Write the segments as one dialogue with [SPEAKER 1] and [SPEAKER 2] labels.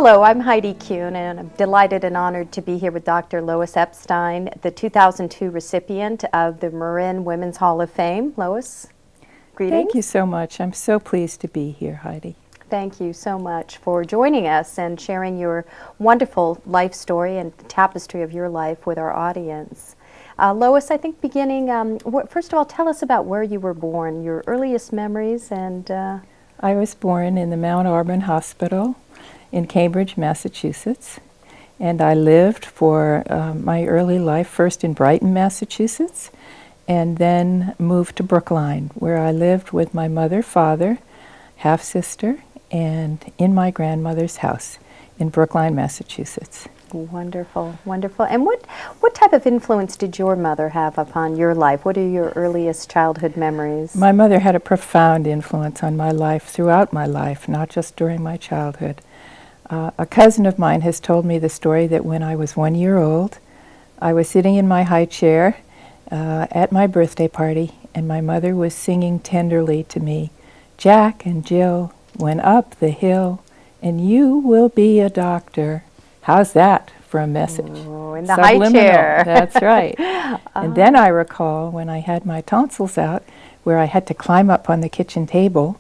[SPEAKER 1] Hello, I'm Heidi Kuhn, and I'm delighted and honored to be here with Dr. Lois Epstein, the 2002 recipient of the Marin Women's Hall of Fame. Lois, greetings.
[SPEAKER 2] Thank you so much. I'm so pleased to be here, Heidi.
[SPEAKER 1] Thank you so much for joining us and sharing your wonderful life story and the tapestry of your life with our audience. Lois, I think beginning, first of all, tell us about where you were born, your earliest memories, and...
[SPEAKER 2] I was born in the Mount Auburn Hospital in Cambridge, Massachusetts, and I lived for my early life first in Brighton, Massachusetts, and then moved to Brookline, where I lived with my mother, father, half-sister, and in my grandmother's house in Brookline, Massachusetts.
[SPEAKER 1] Wonderful, wonderful. And what type of influence did your mother have upon your life? What are your earliest childhood memories?
[SPEAKER 2] My mother had a profound influence on my life throughout my life, not just during my childhood. A cousin of mine has told me the story that when I was 1 year old, I was sitting in my high chair at my birthday party, and my mother was singing tenderly to me, "Jack and Jill went up the hill, and you will be a doctor." How's that for a message?
[SPEAKER 1] Oh, in the high chair.
[SPEAKER 2] That's right. And then I recall when I had my tonsils out, where I had to climb up on the kitchen table,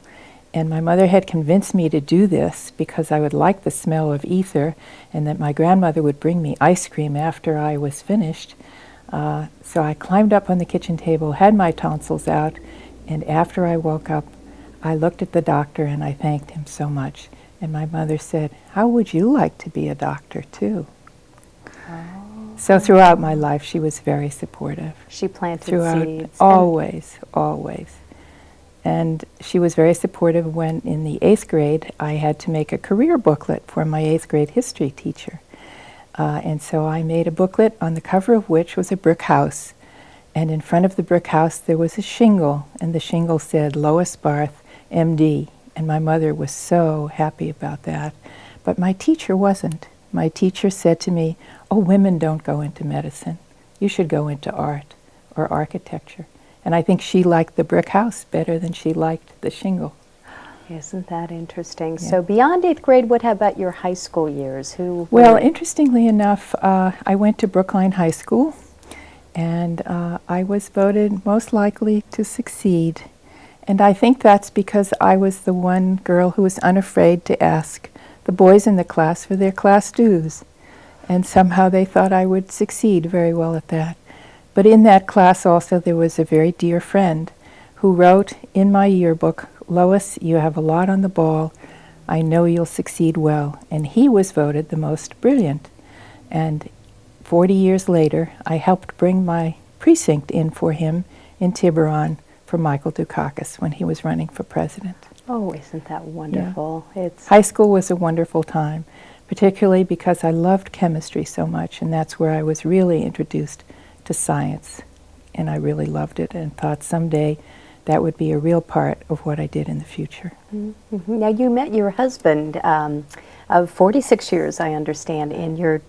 [SPEAKER 2] and my mother had convinced me to do this because I would like the smell of ether, and that my grandmother would bring me ice cream after I was finished. So I climbed up on the kitchen table, had my tonsils out, and after I woke up, I looked at the doctor and I thanked him so much. And my mother said, "How would you like to be a doctor too?" Oh. So throughout my life, she was very supportive.
[SPEAKER 1] She planted seeds.
[SPEAKER 2] Always, always. And she was very supportive when in the 8th grade, I had to make a career booklet for my 8th grade history teacher. And so I made a booklet on the cover of which was a brick house. And in front of the brick house, there was a shingle, and the shingle said, "Lois Barth, MD." And my mother was so happy about that. But my teacher wasn't. My teacher said to me, "Oh, women don't go into medicine. You should go into art or architecture." And I think she liked the brick house better than she liked the shingle.
[SPEAKER 1] Isn't that interesting?
[SPEAKER 2] Yeah.
[SPEAKER 1] So beyond 8th grade, what about your high school years?
[SPEAKER 2] Well, interestingly enough, I went to Brookline High School, and I was voted most likely to succeed. And I think that's because I was the one girl who was unafraid to ask the boys in the class for their class dues. And somehow they thought I would succeed very well at that. But in that class also there was a very dear friend who wrote in my yearbook, "Lois, you have a lot on the ball. I know you'll succeed well." And he was voted the most brilliant. And 40 years later, I helped bring my precinct in for him in Tiburon for Michael Dukakis when he was running for president.
[SPEAKER 1] Oh, isn't that wonderful?
[SPEAKER 2] Yeah. High school was a wonderful time, particularly because I loved chemistry so much, and that's where I was really introduced to science. And I really loved it and thought someday that would be a real part of what I did in the future.
[SPEAKER 1] Mm-hmm. Now, you met your husband of 46 years, I understand, in your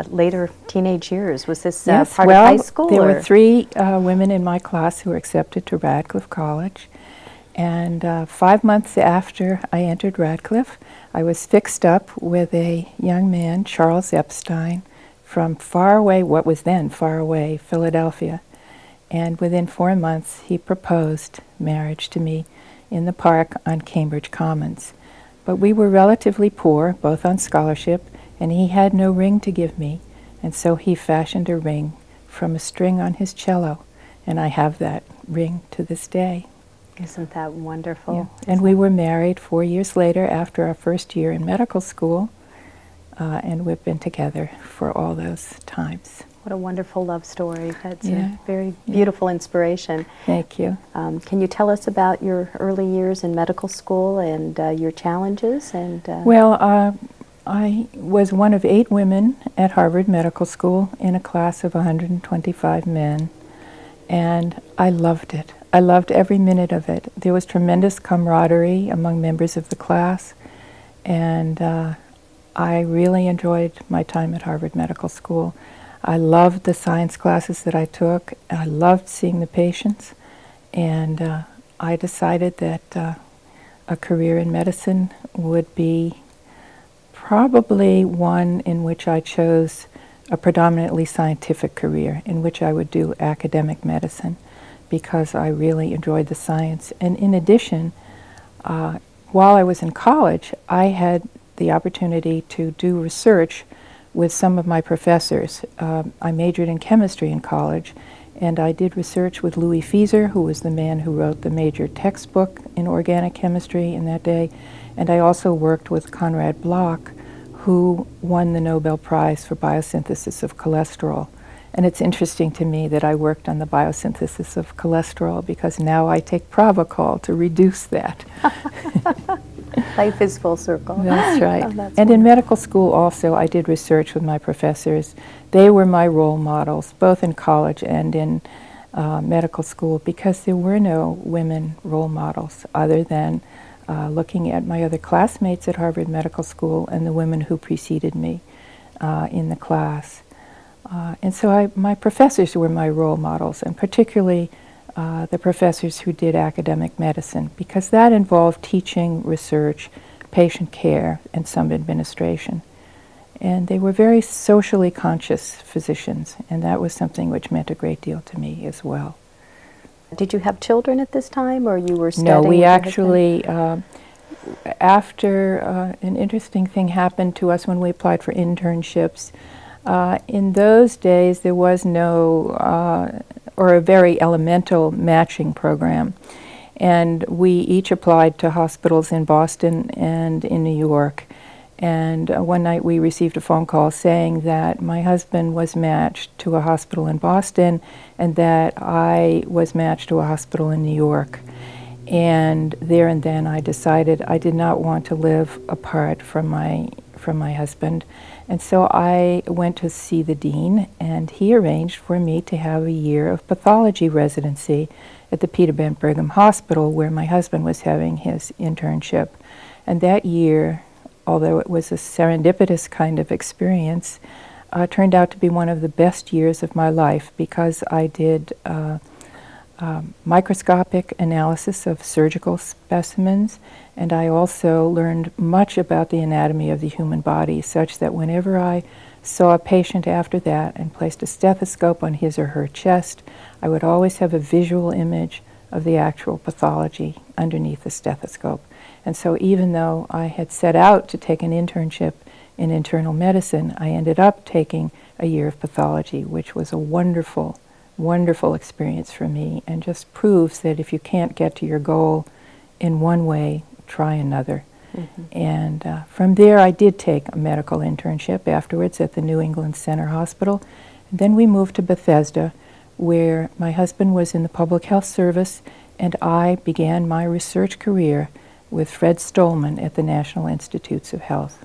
[SPEAKER 1] later teenage years. Was this part of high school?
[SPEAKER 2] There were 3 women in my class who were accepted to Radcliffe College. And 5 months after I entered Radcliffe, I was fixed up with a young man, Charles Epstein, from far away, what was then far away, Philadelphia. And within 4 months, he proposed marriage to me in the park on Cambridge Commons. But we were relatively poor, both on scholarship, and he had no ring to give me. And so he fashioned a ring from a string on his cello. And I have that ring to this day.
[SPEAKER 1] Isn't that wonderful?
[SPEAKER 2] Yeah. And we were married 4 years later after our first year in medical school. And we've been together for all those times.
[SPEAKER 1] What a wonderful love story. That's a very beautiful inspiration.
[SPEAKER 2] Thank you.
[SPEAKER 1] Can you tell us about your early years in medical school and your challenges?
[SPEAKER 2] Well, I was one of 8 women at Harvard Medical School in a class of 125 men, and I loved it. I loved every minute of it. There was tremendous camaraderie among members of the class, and I really enjoyed my time at Harvard Medical School. I loved the science classes that I took. I loved seeing the patients, and I decided that a career in medicine would be probably one in which I chose a predominantly scientific career, in which I would do academic medicine, because I really enjoyed the science. And in addition, while I was in college, I had the opportunity to do research with some of my professors. I majored in chemistry in college, and I did research with Louis Fieser, who was the man who wrote the major textbook in organic chemistry in that day. And I also worked with Conrad Bloch, who won the Nobel Prize for biosynthesis of cholesterol. And it's interesting to me that I worked on the biosynthesis of cholesterol, because now I take Pravachol to reduce that.
[SPEAKER 1] Life is full circle.
[SPEAKER 2] That's right.
[SPEAKER 1] Oh, that's
[SPEAKER 2] and in
[SPEAKER 1] wonderful.
[SPEAKER 2] medical school also, I did research with my professors. They were my role models, both in college and in medical school, because there were no women role models other than looking at my other classmates at Harvard Medical School and the women who preceded me in the class. And so my professors were my role models, and particularly the professors who did academic medicine, because that involved teaching, research, patient care, and some administration. And they were very socially conscious physicians, and that was something which meant a great deal to me as well.
[SPEAKER 1] Did you have children at this time, or you were studying?
[SPEAKER 2] No, we
[SPEAKER 1] with your
[SPEAKER 2] actually, after an interesting thing happened to us when we applied for internships. In those days, there was no, or a very elemental matching program. And we each applied to hospitals in Boston and in New York. And one night we received a phone call saying that my husband was matched to a hospital in Boston and that I was matched to a hospital in New York. And there and then I decided I did not want to live apart from my husband. And so I went to see the dean, and he arranged for me to have a year of pathology residency at the Peter Bent Brigham Hospital, where my husband was having his internship. And that year, although it was a serendipitous kind of experience, turned out to be one of the best years of my life, because I did microscopic analysis of surgical specimens, and I also learned much about the anatomy of the human body, such that whenever I saw a patient after that and placed a stethoscope on his or her chest, I would always have a visual image of the actual pathology underneath the stethoscope. And so even though I had set out to take an internship in internal medicine, I ended up taking a year of pathology, which was a wonderful, wonderful experience for me, and just proves that if you can't get to your goal in one way, try another. Mm-hmm. And from there I did take a medical internship afterwards at the New England Center Hospital. And then we moved to Bethesda, where my husband was in the public health service, and I began my research career with Fred Stolman at the National Institutes of Health.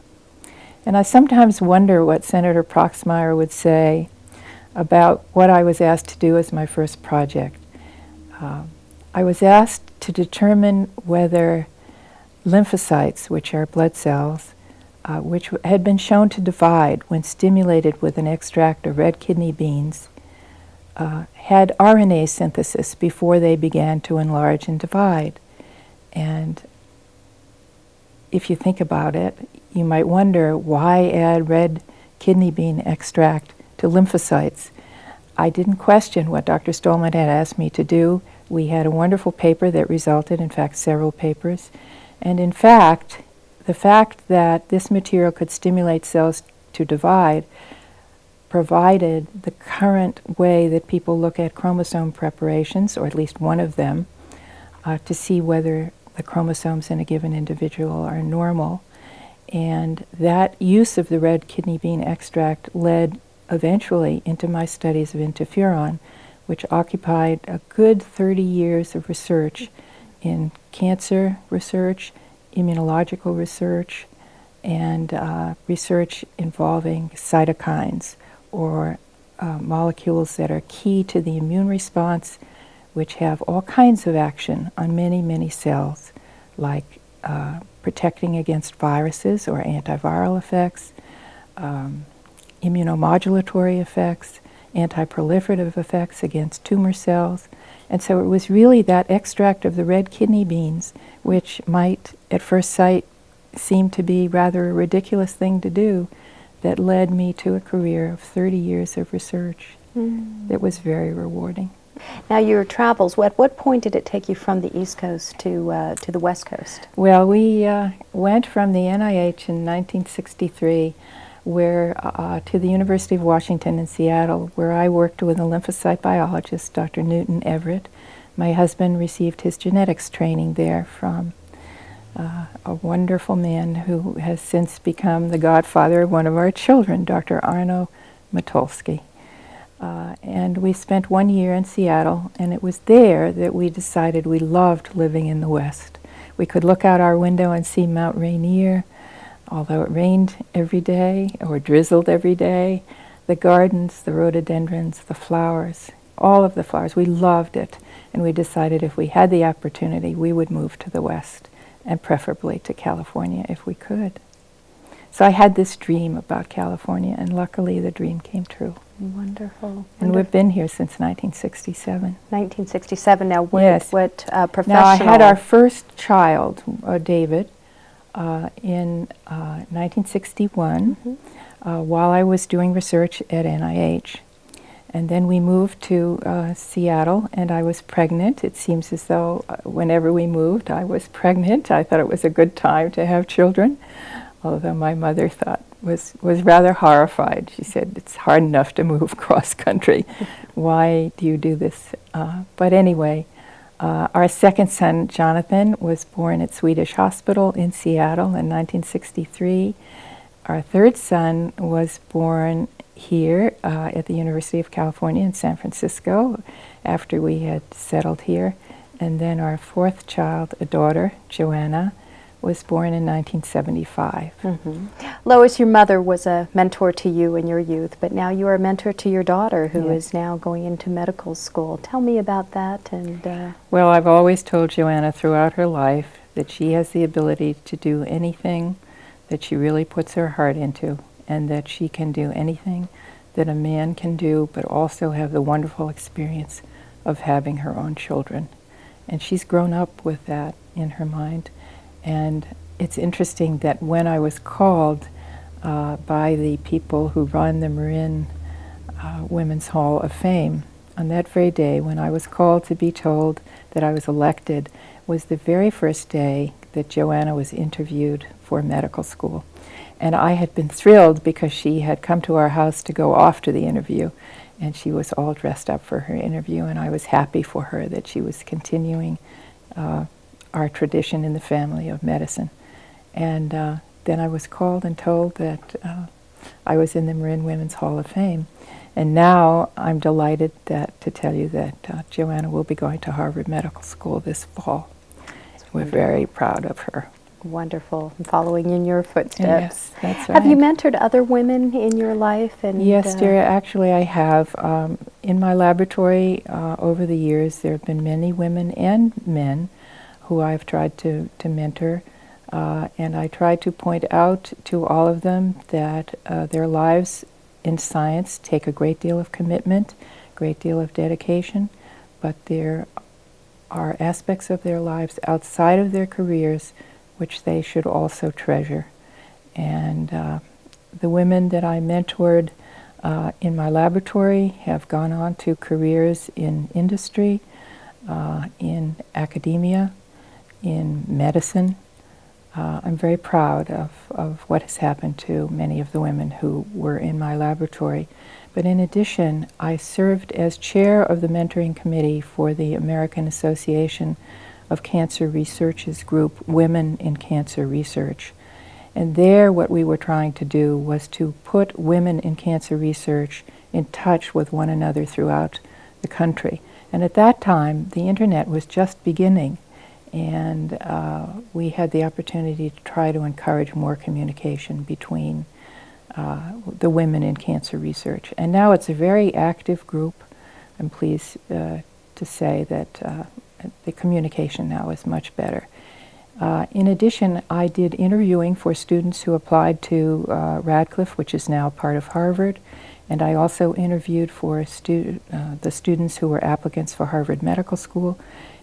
[SPEAKER 2] And I sometimes wonder what Senator Proxmire would say about what I was asked to do as my first project. I was asked to determine whether lymphocytes, which are blood cells, which had been shown to divide when stimulated with an extract of red kidney beans, had RNA synthesis before they began to enlarge and divide. And if you think about it, you might wonder, why add red kidney bean extract to lymphocytes? I didn't question what Dr. Stolman had asked me to do. We had a wonderful paper that resulted, in fact, several papers. And in fact, the fact that this material could stimulate cells to divide provided the current way that people look at chromosome preparations, or at least one of them, to see whether the chromosomes in a given individual are normal. And that use of the red kidney bean extract led eventually into my studies of interferon, which occupied a good 30 years of research in cancer research, immunological research, and research involving cytokines, or molecules that are key to the immune response, which have all kinds of action on many, many cells, like protecting against viruses or antiviral effects, immunomodulatory effects, anti-proliferative effects against tumor cells. And so it was really that extract of the red kidney beans, which might at first sight seemed to be rather a ridiculous thing to do that led me to a career of 30 years of research. That was very rewarding.
[SPEAKER 1] Now, your travels, at what point did it take you from the East Coast to the West Coast?
[SPEAKER 2] Well, we went from the NIH in 1963 to the University of Washington in Seattle, where I worked with a lymphocyte biologist, Dr. Newton Everett. My husband received his genetics training there from a wonderful man who has since become the godfather of one of our children, Dr. Arno Matulski. And we spent 1 year in Seattle, and it was there that we decided we loved living in the West. We could look out our window and see Mount Rainier, although it rained every day or drizzled every day. The gardens, the rhododendrons, the flowers, all of the flowers, we loved it. And we decided if we had the opportunity, we would move to the West, and preferably to California if we could. So I had this dream about California, and luckily the dream came true.
[SPEAKER 1] Wonderful.
[SPEAKER 2] And we've been here since 1967.
[SPEAKER 1] 1967. Now,
[SPEAKER 2] Yes.
[SPEAKER 1] what professional?
[SPEAKER 2] Now, I had our first child, David, in 1961 while I was doing research at NIH. And then we moved to Seattle, and I was pregnant. It seems as though whenever we moved, I was pregnant. I thought it was a good time to have children, although my mother was rather horrified. She said, "It's hard enough to move cross country. Why do you do this?" But anyway, our second son, Jonathan, was born at Swedish Hospital in Seattle in 1963. Our third son was born here at the University of California in San Francisco after we had settled here. And then our fourth child, a daughter, Joanna, was born in 1975.
[SPEAKER 1] Lois, your mother was a mentor to you in your youth, but now you are a mentor to your daughter, who is now going into medical school. Tell me about that. And
[SPEAKER 2] Well, I've always told Joanna throughout her life that she has the ability to do anything that she really puts her heart into, and that she can do anything that a man can do, but also have the wonderful experience of having her own children. And she's grown up with that in her mind. And it's interesting that when I was called by the people who run the Marin Women's Hall of Fame, on that very day when I was called to be told that I was elected, was the very first day that Joanna was interviewed for medical school. And I had been thrilled because she had come to our house to go off to the interview, and she was all dressed up for her interview, and I was happy for her that she was continuing our tradition in the family of medicine. And then I was called and told that I was in the Marin Women's Hall of Fame. And now I'm delighted to tell you that Joanna will be going to Harvard Medical School this fall. We're very proud of her.
[SPEAKER 1] Wonderful. Following in your footsteps.
[SPEAKER 2] Yes, that's right.
[SPEAKER 1] Have you mentored other women in your life? And
[SPEAKER 2] Yes, dear. Actually, I have. In my laboratory over the years, there have been many women and men who I've tried to mentor. And I try to point out to all of them that their lives in science take a great deal of commitment, great deal of dedication, but there are aspects of their lives outside of their careers which they should also treasure. And the women that I mentored in my laboratory have gone on to careers in industry, in academia, in medicine. I'm very proud of what has happened to many of the women who were in my laboratory. But in addition, I served as chair of the mentoring committee for the American Association of Cancer Research's group, Women in Cancer Research. And there what we were trying to do was to put women in cancer research in touch with one another throughout the country. And at that time, the internet was just beginning. And we had the opportunity to try to encourage more communication between the women in cancer research. And now it's a very active group. I'm pleased to say that the communication now is much better. In addition, I did interviewing for students who applied to Radcliffe, which is now part of Harvard, and I also interviewed for the students who were applicants for Harvard Medical School.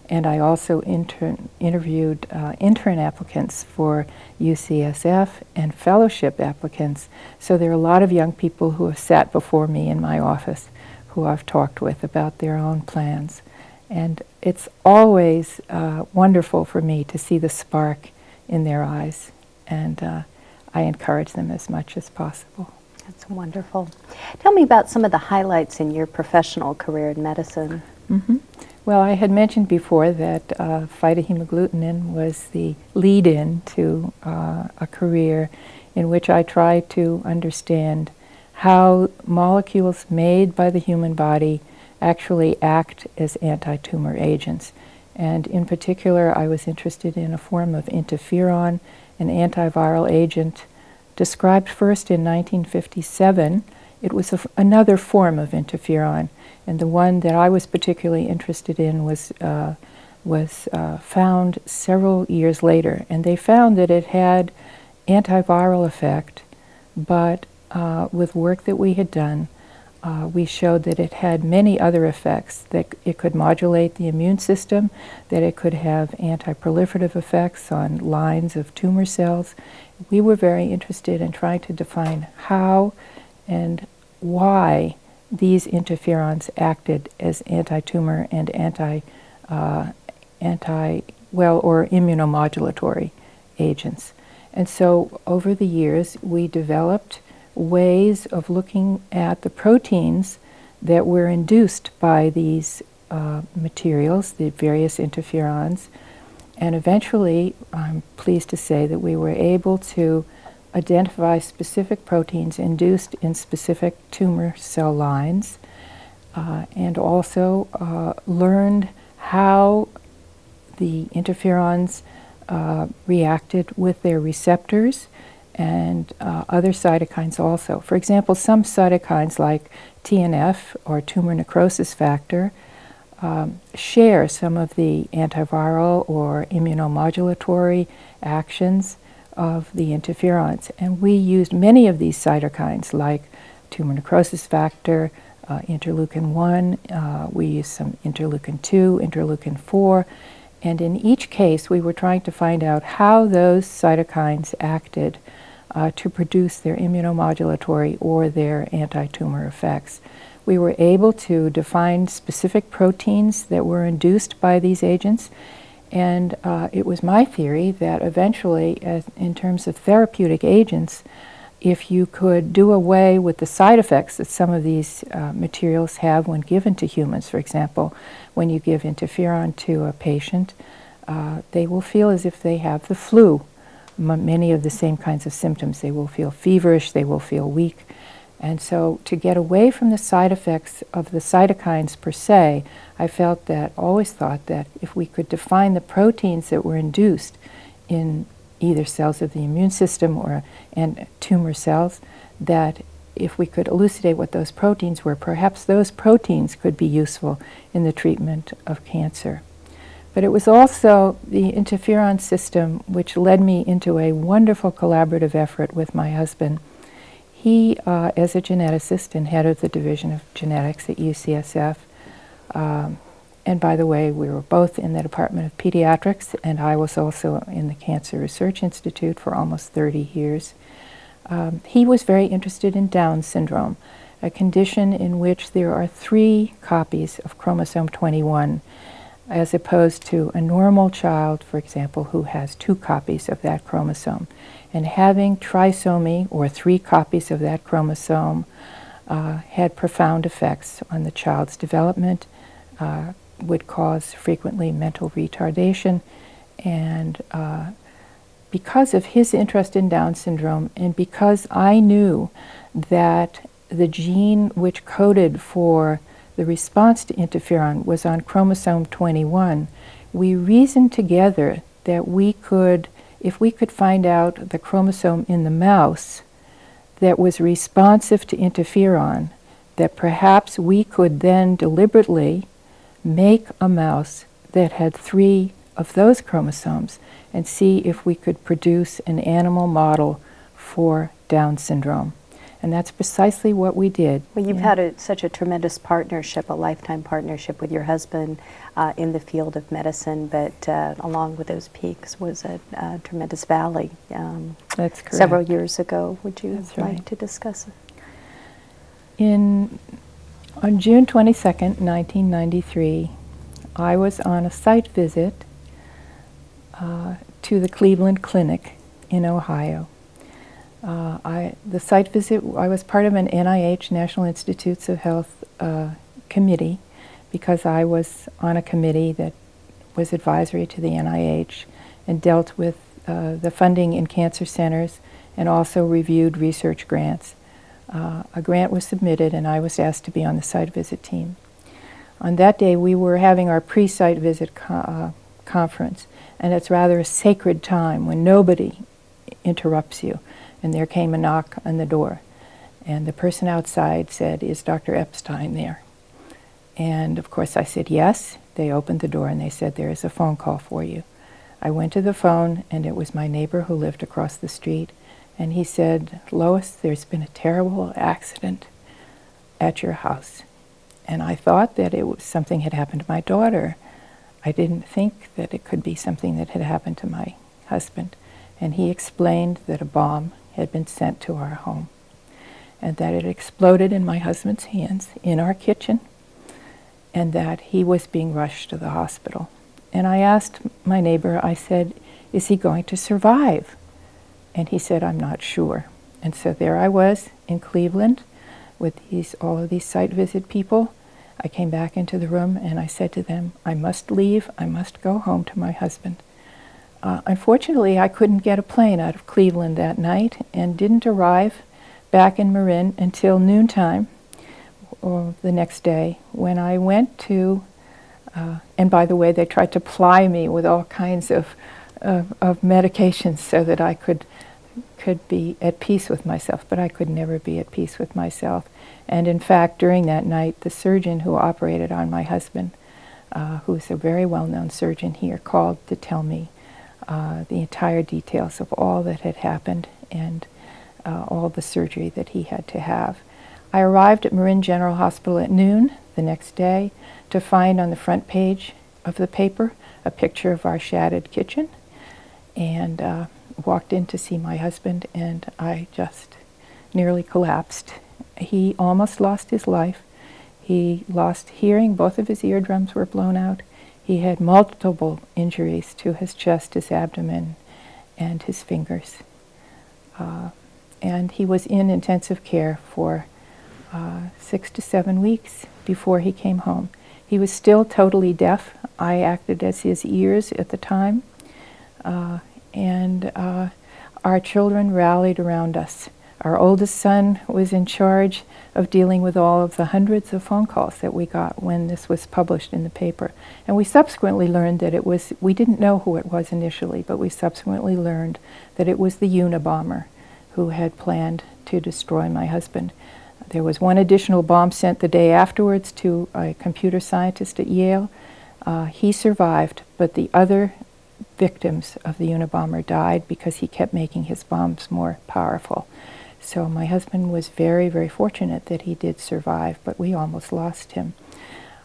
[SPEAKER 2] And I also interviewed intern applicants for UCSF and fellowship applicants. So there are a lot of young people who have sat before me in my office who I've talked with about their own plans. And it's always wonderful for me to see the spark in their eyes. And I encourage them as much as possible.
[SPEAKER 1] That's wonderful. Tell me about some of the highlights in your professional career in medicine.
[SPEAKER 2] Mm-hmm. Well, I had mentioned before that phytohemagglutinin was the lead-in to a career in which I tried to understand how molecules made by the human body actually act as anti-tumor agents. And in particular, I was interested in a form of interferon, an antiviral agent described first in 1957. It was another form of interferon, and the one that I was particularly interested in was found several years later. And they found that it had antiviral effect, but with work that we had done, we showed that it had many other effects, that it could modulate the immune system, that it could have anti-proliferative effects on lines of tumor cells. We were very interested in trying to define how and why these interferons acted as anti-tumor and immunomodulatory agents. And so over the years, we developed ways of looking at the proteins that were induced by these materials, the various interferons, and eventually, I'm pleased to say that we were able to identify specific proteins induced in specific tumor cell lines, and also learned how the interferons reacted with their receptors and other cytokines also. For example, some cytokines like TNF, or tumor necrosis factor, share some of the antiviral or immunomodulatory actions of the interferons. And we used many of these cytokines like tumor necrosis factor, interleukin-1, we used some interleukin-2, interleukin-4, and in each case we were trying to find out how those cytokines acted to produce their immunomodulatory or their anti-tumor effects. We were able to define specific proteins that were induced by these agents, and it was my theory that eventually, in terms of therapeutic agents, if you could do away with the side effects that some of these materials have when given to humans, for example, when you give interferon to a patient, they will feel as if they have the flu. Many of the same kinds of symptoms. They will feel feverish, they will feel weak. And so to get away from the side effects of the cytokines per se, I always thought that if we could define the proteins that were induced in either cells of the immune system and tumor cells, that if we could elucidate what those proteins were, perhaps those proteins could be useful in the treatment of cancer. But it was also the interferon system which led me into a wonderful collaborative effort with my husband. He, as a geneticist and head of the Division of Genetics at UCSF, and by the way, we were both in the Department of Pediatrics, and I was also in the Cancer Research Institute for almost 30 years. He was very interested in Down syndrome, a condition in which there are 3 copies of chromosome 21, as opposed to a normal child, for example, who has 2 copies of that chromosome. And having trisomy, or 3 copies of that chromosome, had profound effects on the child's development, would cause frequently mental retardation. And because of his interest in Down syndrome, and because I knew that the gene which coded for the response to interferon was on chromosome 21, we reasoned together that if we could find out the chromosome in the mouse that was responsive to interferon, that perhaps we could then deliberately make a mouse that had 3 of those chromosomes and see if we could produce an animal model for Down syndrome. And that's precisely what we did.
[SPEAKER 1] Well, you've had such a tremendous partnership, a lifetime partnership with your husband in the field of medicine, but along with those peaks was a tremendous valley
[SPEAKER 2] That's correct.
[SPEAKER 1] several years ago. Would you
[SPEAKER 2] That's
[SPEAKER 1] like
[SPEAKER 2] right.
[SPEAKER 1] to discuss it?
[SPEAKER 2] On June 22nd, 1993, I was on a site visit to the Cleveland Clinic in Ohio. The site visit, I was part of an NIH, National Institutes of Health committee, because I was on a committee that was advisory to the NIH and dealt with the funding in cancer centers and also reviewed research grants. A grant was submitted and I was asked to be on the site visit team. On that day we were having our pre-site visit conference, and it's rather a sacred time when nobody interrupts you. And there came a knock on the door, and the person outside said, "Is Dr. Epstein there?" And of course I said yes. They opened the door and they said, "There is a phone call for you." I went to the phone, and it was my neighbor who lived across the street, and he said, "Lois, there's been a terrible accident at your house." And I thought that something had happened to my daughter. I didn't think that it could be something that had happened to my husband. And he explained that a bomb had been sent to our home, and that it exploded in my husband's hands in our kitchen, and that he was being rushed to the hospital. And I asked my neighbor, I said, "Is he going to survive?" And he said, "I'm not sure." And so there I was in Cleveland with all of these site visit people. I came back into the room and I said to them, "I must leave, I must go home to my husband." Unfortunately, I couldn't get a plane out of Cleveland that night and didn't arrive back in Marin until noontime or the next day, when I went to, and by the way, they tried to ply me with all kinds of medications so that I could be at peace with myself, but I could never be at peace with myself. And in fact, during that night, the surgeon who operated on my husband, who's a very well-known surgeon here, called to tell me the entire details of all that had happened and all the surgery that he had to have. I arrived at Marin General Hospital at noon the next day to find on the front page of the paper a picture of our shattered kitchen, and walked in to see my husband, and I just nearly collapsed. He almost lost his life. He lost hearing. Both of his eardrums were blown out. He had multiple injuries to his chest, his abdomen, and his fingers. And he was in intensive care for 6 to 7 weeks before he came home. He was still totally deaf. I acted as his ears at the time. And our children rallied around us. Our oldest son was in charge of dealing with all of the hundreds of phone calls that we got when this was published in the paper. And we subsequently learned that we didn't know who it was initially, but we subsequently learned that it was the Unabomber who had planned to destroy my husband. There was one additional bomb sent the day afterwards to a computer scientist at Yale. He survived, but the other victims of the Unabomber died because he kept making his bombs more powerful. So my husband was very, very fortunate that he did survive, but we almost lost him.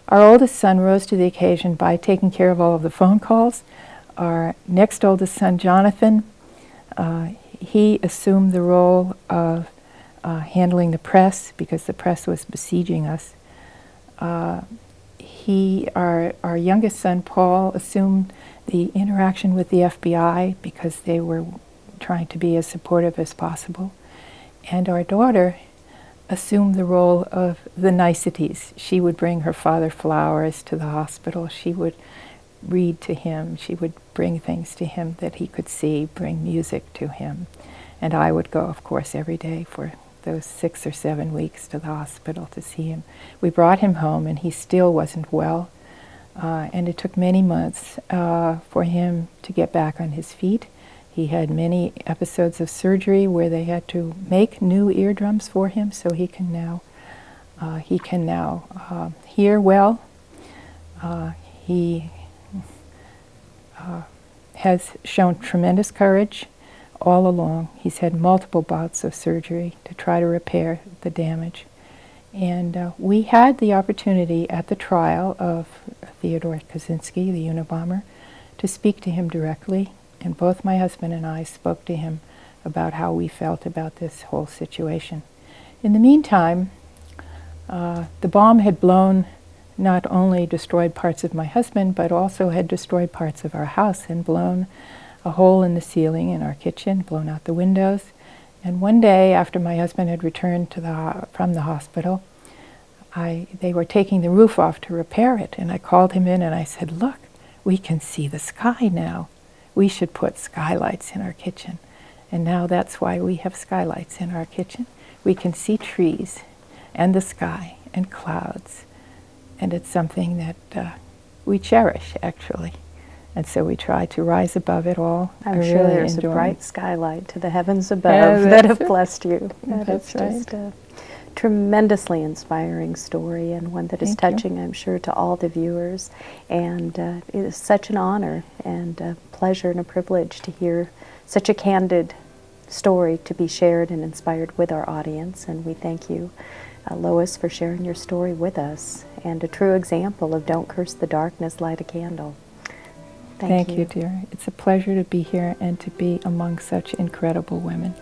[SPEAKER 2] Our oldest son rose to the occasion by taking care of all of the phone calls. Our next oldest son, Jonathan, he assumed the role of handling the press because the press was besieging us. Our youngest son, Paul, assumed the interaction with the FBI because they were trying to be as supportive as possible. And our daughter assumed the role of the niceties. She would bring her father flowers to the hospital. She would read to him. She would bring things to him that he could see, bring music to him. And I would go, of course, every day for those 6 or 7 weeks to the hospital to see him. We brought him home, and he still wasn't well. And it took many months for him to get back on his feet. He had many episodes of surgery where they had to make new eardrums for him, so he can now hear well. He has shown tremendous courage all along. He's had multiple bouts of surgery to try to repair the damage. And we had the opportunity at the trial of Theodore Kaczynski, the Unabomber, to speak to him directly. And both my husband and I spoke to him about how we felt about this whole situation. In the meantime, the bomb had not only destroyed parts of my husband, but also had destroyed parts of our house and blown a hole in the ceiling in our kitchen, blown out the windows. And one day, after my husband had returned from the hospital, they were taking the roof off to repair it. And I called him in and I said, "Look, we can see the sky now. We should put skylights in our kitchen." And now that's why we have skylights in our kitchen. We can see trees and the sky and clouds. And it's something that we cherish, actually. And so we try to rise above it all.
[SPEAKER 1] I'm sure there's a bright skylight to the heavens above that have blessed you. That's just a tremendously inspiring story, and one that is touching, I'm sure, to all the viewers. And it is such an honor and a pleasure and a privilege to hear such a candid story to be shared and inspired with our audience. And we thank you, Lois, for sharing your story with us, and a true example of don't curse the darkness, light a candle.
[SPEAKER 2] Thank you, dear. It's a pleasure to be here and to be among such incredible women.